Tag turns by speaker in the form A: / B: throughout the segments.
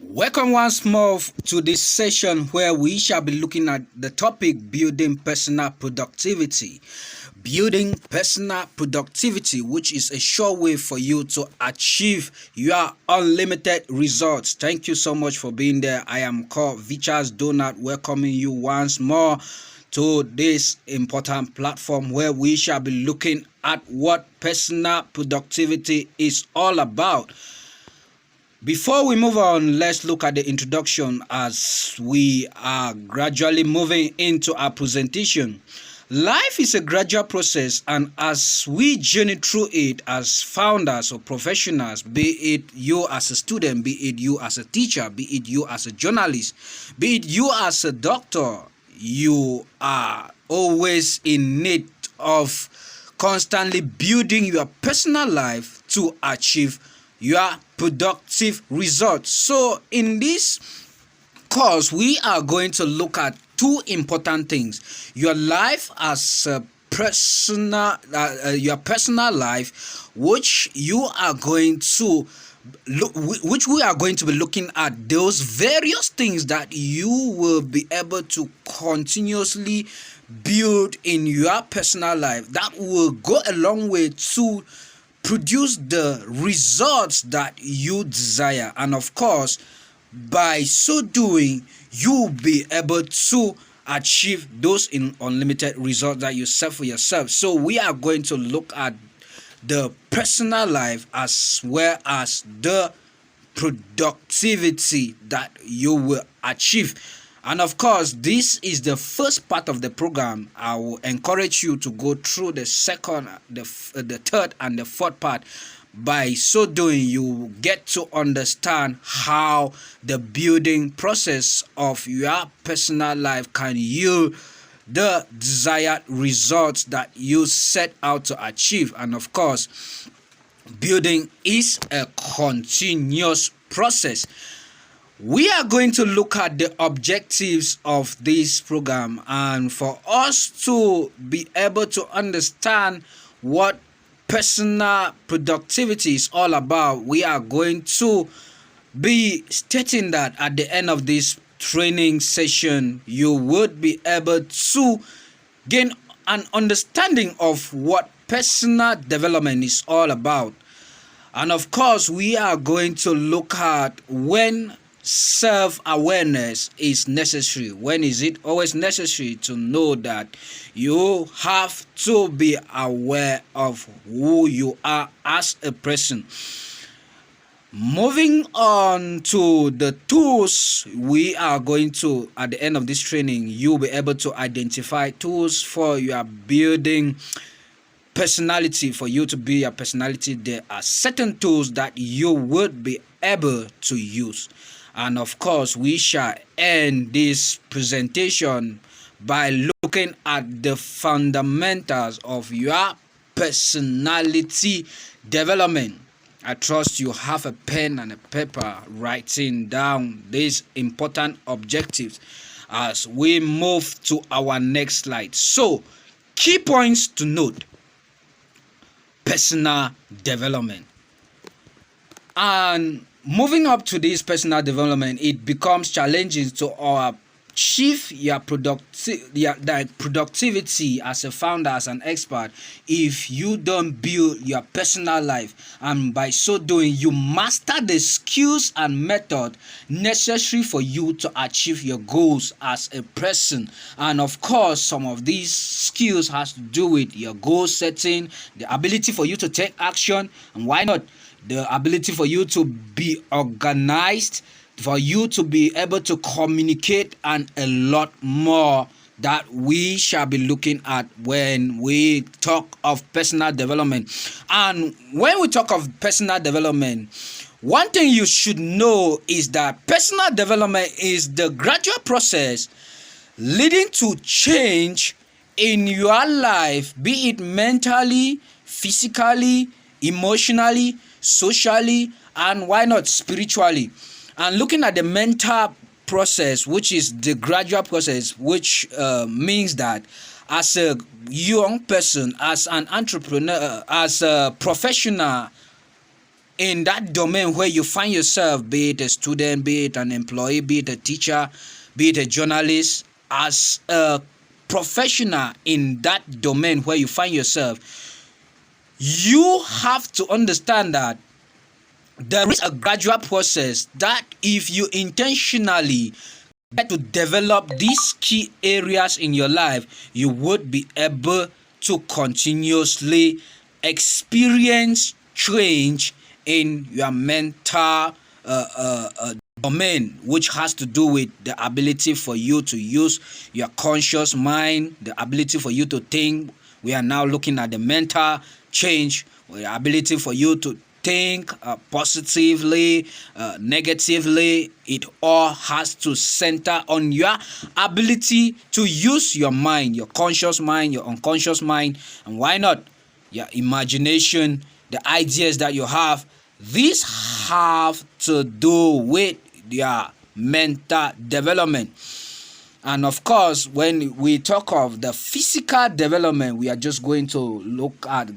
A: Welcome once more to this session where we shall be looking at the topic building personal productivity. Building personal productivity, which is a sure way for you to achieve your unlimited results. Thank you so much for being there. I am Kuh Donald, welcoming you once more to this important platform where we shall be looking at what personal productivity is all about. Before we move on, let's look at the introduction as we are gradually moving into our presentation. Life is a gradual process, and as we journey through it as founders or professionals, be it you as a student, be it you as a teacher, be it you as a journalist, be it you as a doctor, you are always in need of constantly building your personal life to achieve your productive results. So in this course, we are going to look at two important things: your life as a your personal life, which you are going to which we are going to be looking at those various things that you will be able to continuously build in your personal life that will go a long way to produce the results that you desire. And of course, by so doing, you'll be able to achieve those unlimited results that you set for yourself. So we are going to look at the personal life as well as the productivity that you will achieve. And of course, this is the first part of the program. I will encourage you to go through the second, the third, and the fourth part. By so doing, you will get to understand how the building process of your personal life can yield the desired results that you set out to achieve. And of course, building is a continuous process. We are going to look at the objectives of this program, and for us to be able to understand what personal productivity is all about, we are going to be stating that at the end of this training session, you would be able to gain an understanding of what personal development is all about. And of course, we are going to look at when self-awareness is necessary. When is it always necessary to know that you have to be aware of who you are as a person? Moving on to the tools, we are going to, at the end of this training, you'll be able to identify tools for your building personality. For you to build your personality, there are certain tools that you would be able to use. And of course, we shall end this presentation by looking at the fundamentals of your personality development. I trust you have a pen and a paper writing down these important objectives as we move to our next slide. So, key points to note: personal development. And moving up to this personal development, it becomes challenging to achieve your productivity as a founder, as an expert, if you don't build your personal life. And by so doing, you master the skills and method necessary for you to achieve your goals as a person. And of course, some of these skills has to do with your goal setting, the ability for you to take action, and why not, the ability for you to be organized, for you to be able to communicate, and a lot more that we shall be looking at when we talk of personal development. And when we talk of personal development, one thing you should know is that personal development is the gradual process leading to change in your life, be it mentally, physically, emotionally, socially, and why not spiritually. And looking at the mental process, which is the gradual process, which means that as a young person, as an entrepreneur, as a professional, in that domain where you find yourself, be it a student, be it an employee, be it a teacher, be it a journalist, as a professional in that domain where you find yourself, you have to understand that there is a gradual process that if you intentionally get to develop these key areas in your life, you would be able to continuously experience change in your mental domain, which has to do with the ability for you to use your conscious mind, the ability for you to think. We are now looking at the mental change, the ability for you to think positively, negatively. It all has to center on your ability to use your mind, your conscious mind, your unconscious mind, and why not your imagination, the ideas that you have. These have to do with your mental development. And of course, when we talk of the physical development, we are just going to look at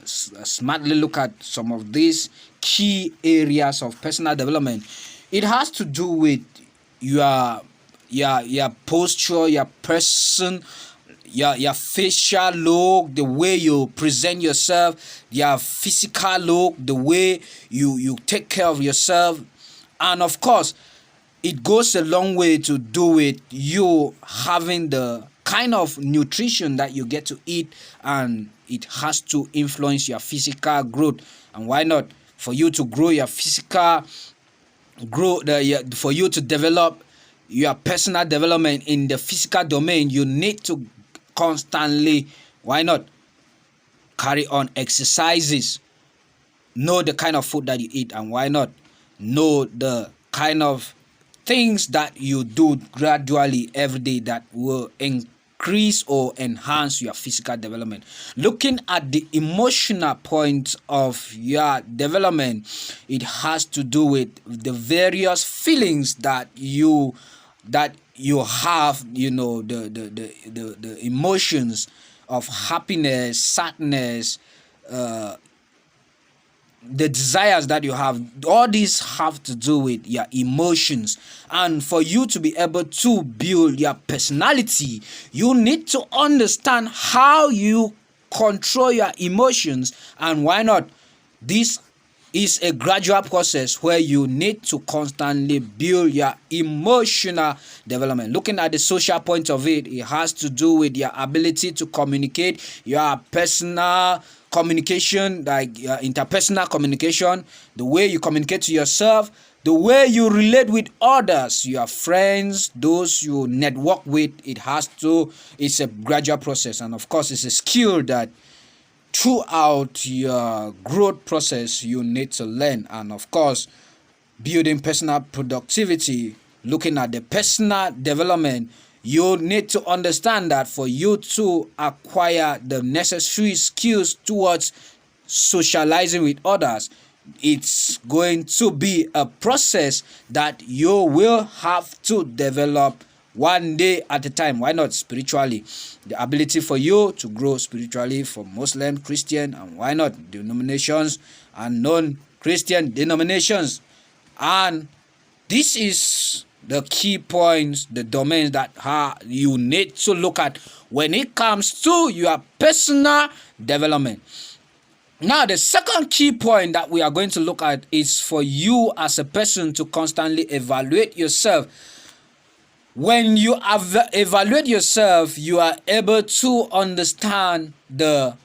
A: smartly look at some of these key areas of personal development. It has to do with your posture, your person, your facial look, the way you present yourself, your physical look, the way you take care of yourself. And of course, it goes a long way to do with you having the kind of nutrition that you get to eat, and it has to influence your physical growth. And why not? For you to grow your physical growth, for you to develop your personal development in the physical domain, you need to constantly, why not, carry on exercises, know the kind of food that you eat, and why not, know the kind of things that you do gradually every day that will increase or enhance your physical development. Looking at the emotional point of your development, it has to do with the various feelings that you have, the emotions of happiness, sadness, the desires that you have. All these have to do with your emotions. And for you to be able to build your personality, you need to understand how you control your emotions. And why not? This is a gradual process where you need to constantly build your emotional development. Looking at the social point of it, it has to do with your ability to communicate, your personal communication, like interpersonal communication, the way you communicate to yourself, the way you relate with others, your friends, those you network with. It's a gradual process, and of course it's a skill that throughout your growth process you need to learn. And of course, building personal productivity, looking at the personal development, you need to understand that for you to acquire the necessary skills towards socializing with others, it's going to be a process that you will have to develop one day at a time. Why not spiritually? The ability for you to grow spiritually for Muslim, Christian, and why not denominations and non-Christian denominations. And this is the key points, the domains that you need to look at when it comes to your personal development. Now, the second key point that we are going to look at is for you as a person to constantly evaluate yourself. When you evaluate yourself, you are able to understand this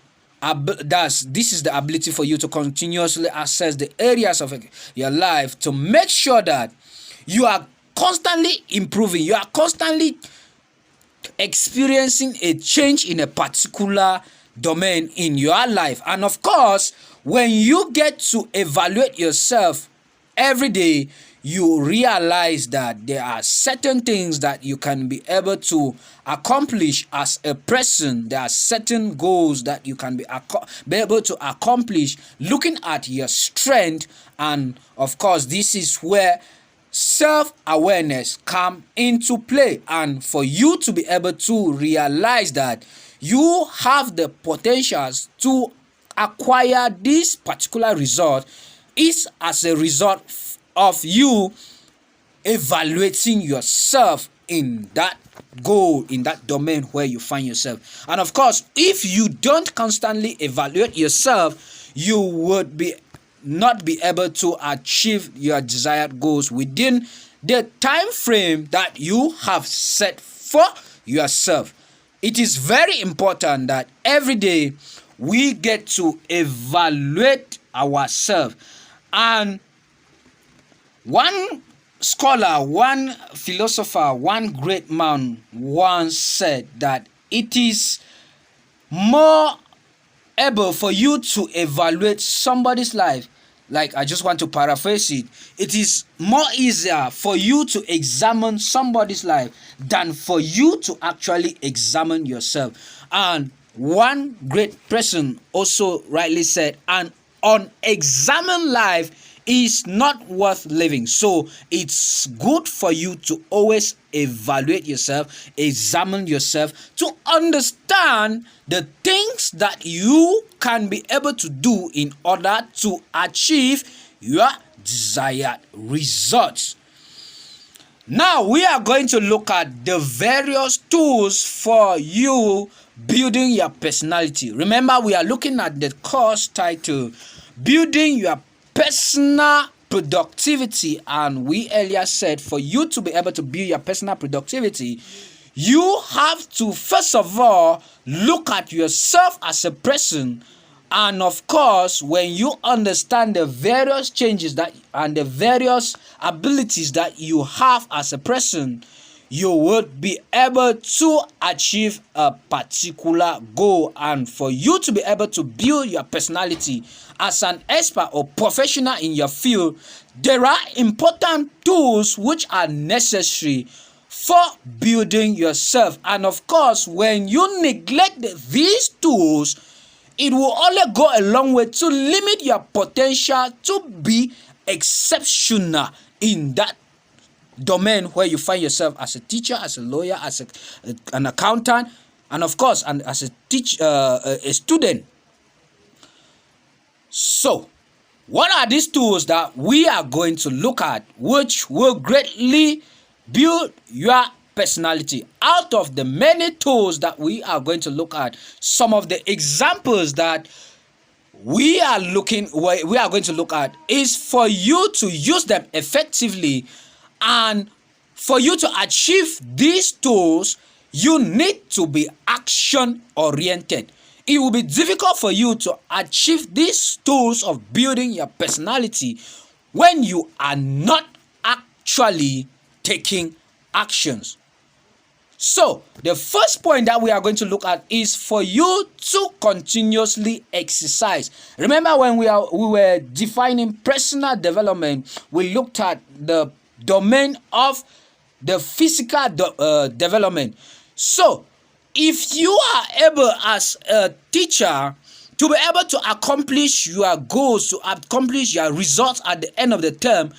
A: is the ability for you to continuously assess the areas of your life to make sure that you are constantly improving, you are constantly experiencing a change in a particular domain in your life. And of course, when you get to evaluate yourself every day, you realize that there are certain things that you can be able to accomplish as a person. There are certain goals that you can be able to accomplish looking at your strength. And of course, this is where self-awareness come into play. And for you to be able to realize that you have the potentials to acquire this particular result, is as a result of you evaluating yourself in that goal, in that domain where you find yourself. And of course, if you don't constantly evaluate yourself, you would not be able to achieve your desired goals within the time frame that you have set for yourself. It is very important that every day we get to evaluate ourselves. And one scholar, one philosopher, one great man once said that it is more able for you to evaluate somebody's life. Like, I just want to paraphrase it. It is more easier for you to examine somebody's life than for you to actually examine yourself. And one great person also rightly said, an unexamined life is not worth living. So it's good for you to always evaluate yourself, examine yourself, to understand the things that you can be able to do in order to achieve your desired results. Now we are going to look at the various tools for you building your personality. Remember, we are looking at the course title, Building Your Personal Productivity, and we earlier said for you to be able to build your personal productivity, you have to first of all look at yourself as a person. And of course, when you understand the various changes that and the various abilities that you have as a person, you would be able to achieve a particular goal. And for you to be able to build your personality as an expert or professional in your field, there are important tools which are necessary for building yourself. And of course, when you neglect these tools, it will only go a long way to limit your potential to be exceptional in that domain where you find yourself as a teacher, as a lawyer, as an accountant, and of course, and as a student. So, what are these tools that we are going to look at, which will greatly build your personality? Out of the many tools that we are going to look at, some of the examples that we are going to look at is for you to use them effectively. And for you to achieve these tools, you need to be action oriented. It will be difficult for you to achieve these tools of building your personality when you are not actually taking actions. So, the first point that we are going to look at is for you to continuously exercise. Remember, when we were defining personal development, we looked at the domain of the physical development. So, if you are able as a teacher to be able to accomplish your goals, to accomplish your results at the end of the term,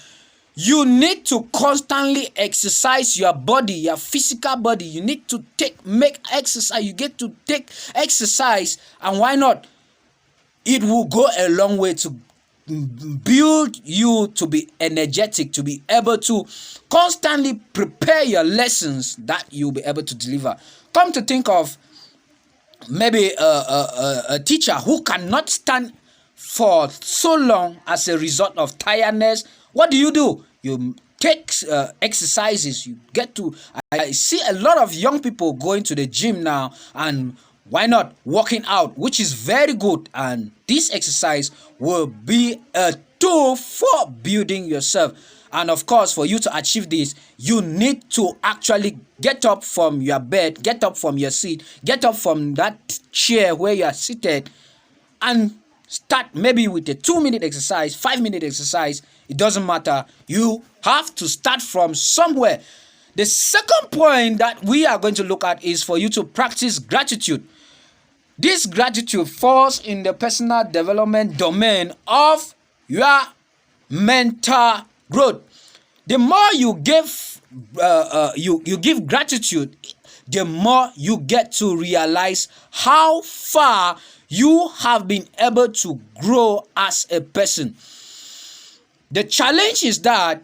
A: you need to constantly exercise your body, your physical body. You need to make exercise. You get to take exercise, and why not? It will go a long way to build you to be energetic, to be able to constantly prepare your lessons that you'll be able to deliver. Come to think of maybe a teacher who cannot stand for so long as a result of tiredness. What do? You take exercises. You get to. I see a lot of young people going to the gym now, and why not working out, which is very good. And this exercise will be a tool for building yourself. And of course, for you to achieve this, you need to actually get up from your bed, get up from your seat, get up from that chair where you are seated, and start maybe with a 2-minute exercise, 5-minute exercise. It doesn't matter. You have to start from somewhere. The second point that we are going to look at is for you to practice gratitude. This gratitude falls in the personal development domain of your mental growth. The more you give you give gratitude, the more you get to realize how far you have been able to grow as a person. The challenge is that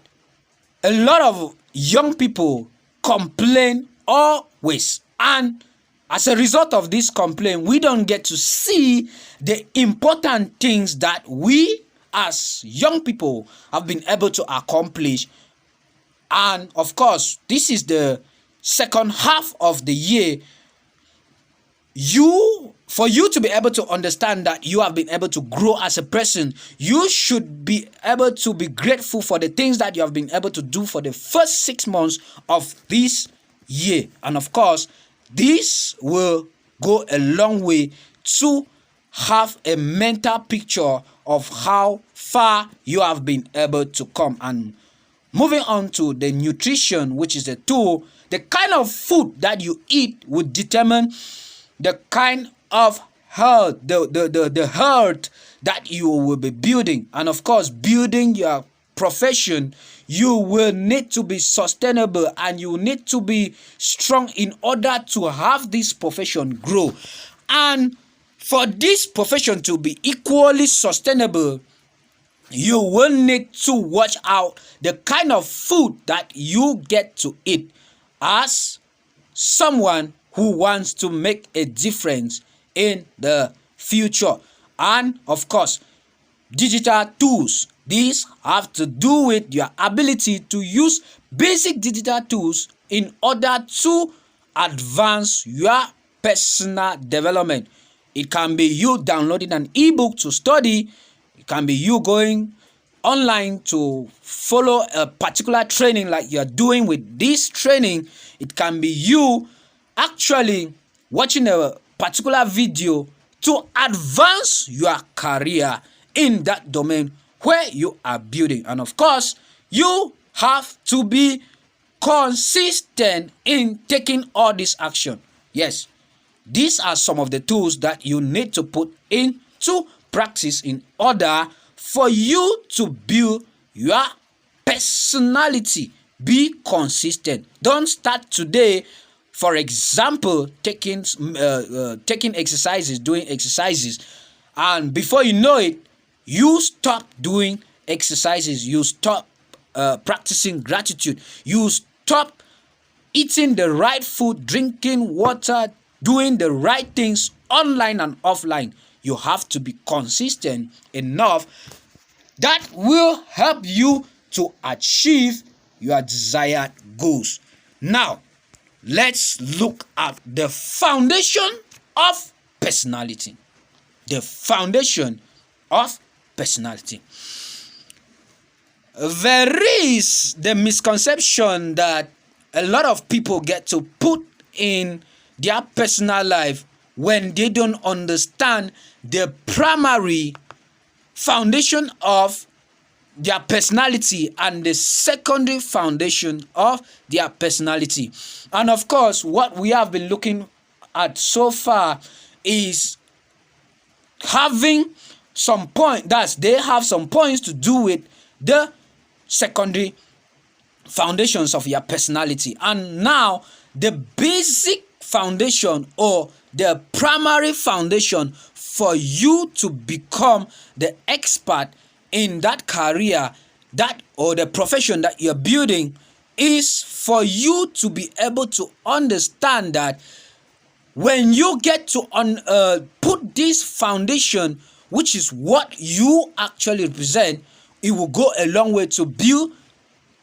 A: a lot of young people complain always, and as a result of this complaint, we don't get to see the important things that we as young people have been able to accomplish. And of course, this is the second half of the year. For you to be able to understand that you have been able to grow as a person, you should be able to be grateful for the things that you have been able to do for the first 6 months of this year. And of course, this will go a long way to have a mental picture of how far you have been able to come. And moving on to the nutrition, which is the tool, the kind of food that you eat will determine the kind of health, the health that you will be building. And of course, building your profession, you will need to be sustainable and you need to be strong in order to have this profession grow. And for this profession to be equally sustainable, you will need to watch out the kind of food that you get to eat as someone who wants to make a difference in the future. And of course, digital tools. These have to do with your ability to use basic digital tools in order to advance your personal development. It can be you downloading an ebook to study. It can be you going online to follow a particular training like you're doing with this training. It can be you actually watching a particular video to advance your career in that domain where you are building. And of course, you have to be consistent in taking all this action. Yes, these are some of the tools that you need to put into practice in order for you to build your personality. Be consistent. Don't start today, for example, taking exercises, doing exercises, and before you know it, you stop doing exercises, you stop practicing gratitude, you stop eating the right food, drinking water, doing the right things online and offline. You have to be consistent enough that will help you to achieve your desired goals. Now, let's look at the foundation of personality. The foundation of personality. There is the misconception that a lot of people get to put in their personal life when they don't understand the primary foundation of their personality and the secondary foundation of their personality. And of course, what we have been looking at so far is having some point, they have some points to do with the secondary foundations of your personality. And now the basic foundation or the primary foundation for you to become the expert in that career, that or the profession that you're building, is for you to be able to understand that when you get to put this foundation, which is what you actually represent, it will go a long way to build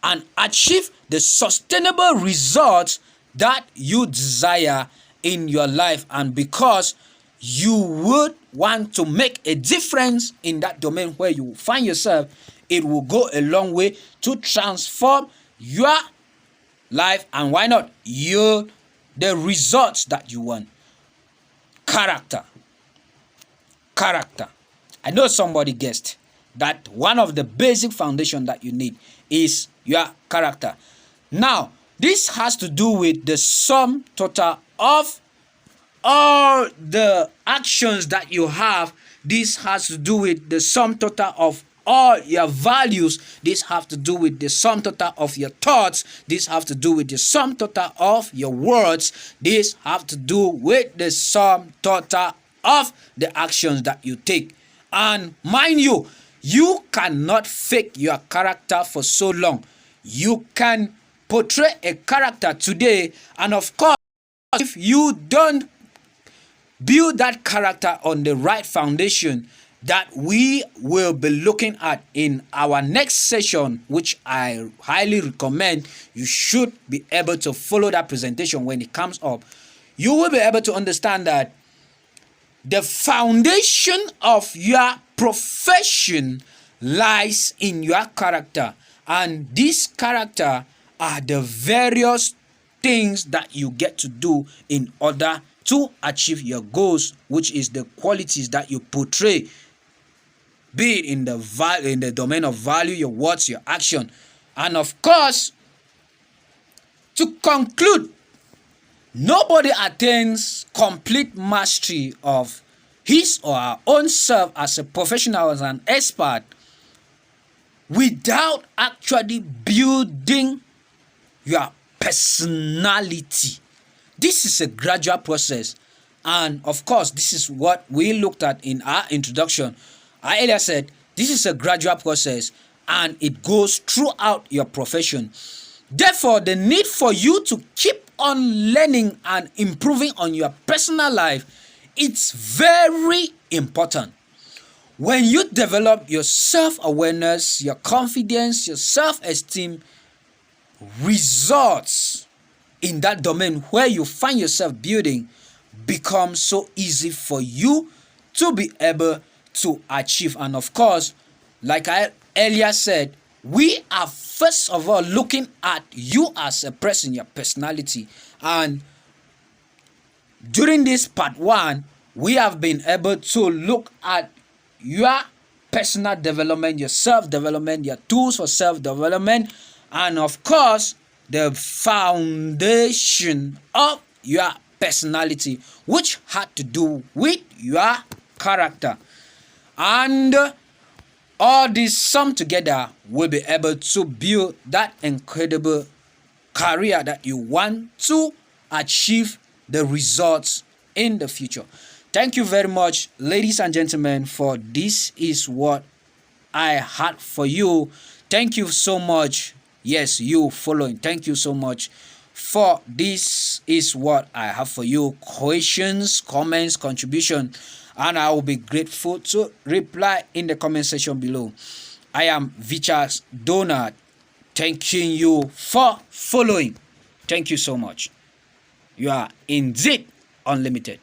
A: and achieve the sustainable results that you desire in your life. And because you would want to make a difference in that domain where you find yourself, it will go a long way to transform your life, and why not the results that you want. Character. I know somebody guessed that one of the basic foundation that you need is your character. Now, this has to do with the sum total of all the actions that you have. This has to do with the sum total of all your values. This has to do with the sum total of your thoughts. This has to do with the sum total of your words. This has to do with the sum total of the actions that you take. And mind you, You cannot fake your character for so long. You can portray a character today, and of course, if you don't build that character on the right foundation that we will be looking at in our next session, which I highly recommend you should be able to follow that presentation when it comes up, you will be able to understand that the foundation of your profession lies in your character, and this character are the various things that you get to do in order to achieve your goals, which is the qualities that you portray, be it in the domain of value, your words, your action. And of course, to conclude, nobody attains complete mastery of his or her own self as a professional, as an expert, without actually building your personality. This is a gradual process, and of course, this is what we looked at in our introduction. I earlier said this is a gradual process, and it goes throughout your profession. Therefore, the need for you to keep on learning and improving on your personal life, it's very important. When you develop your self-awareness, your confidence, your self-esteem, results in that domain where you find yourself building become so easy for you to be able to achieve. And of course, like I earlier said, we are first of all looking at you as a person, your personality. And during this part 1, we have been able to look at your personal development, your self-development, your tools for self-development, and of course, the foundation of your personality, which had to do with your character. And all this sum together will be able to build that incredible career that you want to achieve the results in the future. Thank you very much, ladies and gentlemen, for this is what I had for you. Thank you so much. Yes, you following. Thank you so much for this is what I have for you. Questions, comments, contribution, and I will be grateful to reply in the comment section below. I am Vichas Donald, thanking you for following. Thank you so much. You are indeed unlimited.